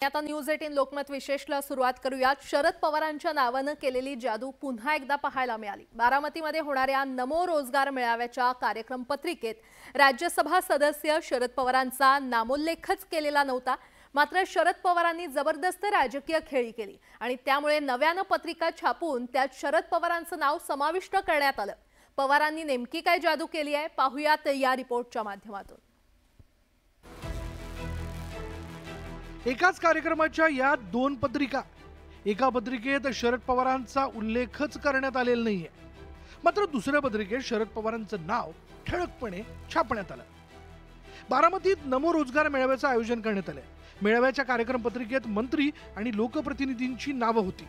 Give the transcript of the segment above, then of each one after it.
आता न्यूज 18 लोकमत विशेषला सुरुवात करूयात। शरद पवारांच्या नावाने केलेली जादू पुन्हा एकदा पाहायला मिळाली। बारामतीमध्ये होणाऱ्या नमो रोजगार मेळाव्याच्या कार्यक्रम पत्रिकेत राज्यसभा सदस्य शरद पवारांचा नामोल्लेखच केलेला नव्हता। मात्र शरद पवारांनी जबरदस्त राजकीय खेळी केली आणि त्यामुळे नव्याने पत्रिका छापून त्यात शरद पवारांचं नाव समाविष्ट करण्यात आलं। पवारांनी नेमकी काय जादू केली आहे पाहूयात या रिपोर्टच्या माध्यमातून। एकाच कार्यक्रमाच्या या दोन पत्रिका, एका पत्रिकेत शरद पवारांचा उल्लेखच करण्यात आलेला नाहीये, मात्र दुसऱ्या पत्रिकेत शरद पवारांचं नाव ठळकपणे छापण्यात आलं। बारामतीत नमो रोजगार मेळाव्याचं आयोजन करण्यात आलंय। मेळाव्याच्या कार्यक्रम पत्रिकेत मंत्री आणि लोकप्रतिनिधींची नावे होती।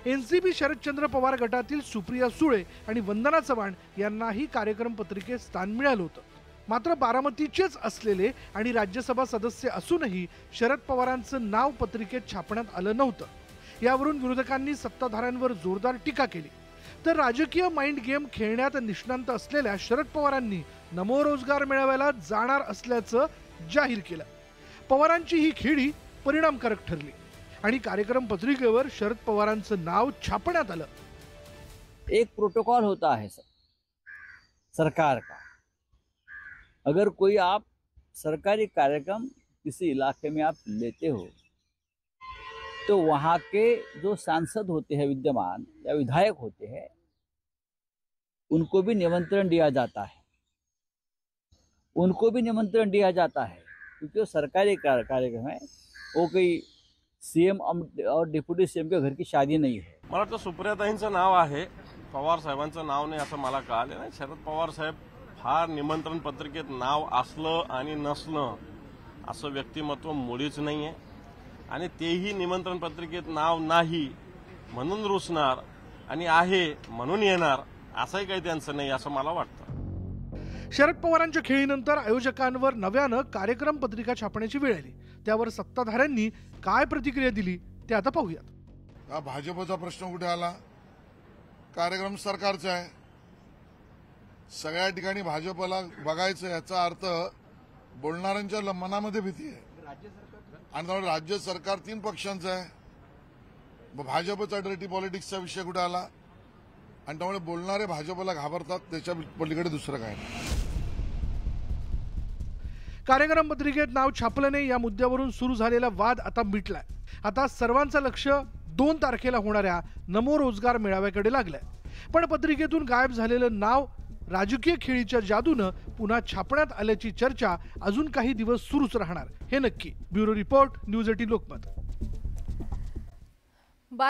एनसीपी शरदचंद्र पवार गटातील सुप्रिया सुळे आणि वंदना चव्हाण यांनाही कार्यक्रम पत्रिकेत स्थान मिळालं होतं। मात्र बारामतीचेच असलेले आणि राज्यसभा सदस्य असूनही शरद पवारांचं नाव पत्रिकेत छापण्यात आलं नव्हतं। यावरून विरोधकांनी सत्ताधाऱ्यांवर जोरदार टीका केली। तर राजकीय माइंड गेम खेळण्यात निष्णांत असलेल्या शरद पवारांनी नमो रोजगार मेळाव्याला जाणार असल्याचं जाहीर केलं। पवारांची ही खेळी परिणामकारक ठरली आणि कार्यक्रम पत्रिकेवर शरद पवारांचं नाव छापण्यात आलं। एक प्रोटोकॉल होता है सरकार का, अगर कोई आप सरकारी कार्यक्रम किसी इलाके में आप लेते हो तो वहाँ के जो सांसद होते हैं विद्यमान या विधायक होते हैं उनको भी निमंत्रण दिया जाता है, क्योंकि वो सरकारी कार्यक्रम है, वो कोई सीएम और डिप्यूटी सीएम के घर की शादी नहीं है। मला तर सुप्रियाताईंचं नाव आहे, पवार साहेबांचं नाव नाही असं मला कळालं नाही। शरद पवार साहेब फार निमंत्रण पत्रिकेत नाव असलं आणि नसलं असं व्यक्तिमत्व मुळीच नाहीये आणि तेही निमंत्रण पत्रिकेत नाव नाही म्हणून रुसणार आणि आहे म्हणून येणार असंही काही त्यांचं नाही असं मला वाटतं। शरद पवारांच्या खेळीनंतर आयोजकांवर नव्यानं कार्यक्रम पत्रिका छापण्याची वेळ आली। त्यावर सत्ताधाऱ्यांनी काय प्रतिक्रिया दिली ते आता पाहूयात। भाजपचा प्रश्न कुठे आला? कार्यक्रम सरकारचा आहे, सगळ्या ठिकाणी भाजपला बघायचं, याचा अर्थ बोलणाऱ्यांच्या मनामध्ये भीती आहे आणि त्यामुळे राज्य सरकार 3 पक्षांचं आहे। भाजपचा डर्टी पॉलिटिक्सचा विषय कुठे आला आणि त्यामुळे बोलणारे भाजपला घाबरतात, त्याच्या पलीकडे दुसरं काय नाही। कार्यक्रम पत्रिकेत नाव छापलं नाही या मुद्द्यावरून सुरू झालेला वाद आता मिटलाय। आता सर्वांचं लक्ष 2 तारखेला होणाऱ्या नमो रोजगार मेळाव्याकडे लागलंय। पण पत्रिकेतून गायब झालेलं नाव राजकीय खेळीच्या जादूनं पुन्हा छापण्यात आल्याची चर्चा अजून काही दिवस सुरूच राहणार हे नक्की। Bureau report, news 18 Lokmat.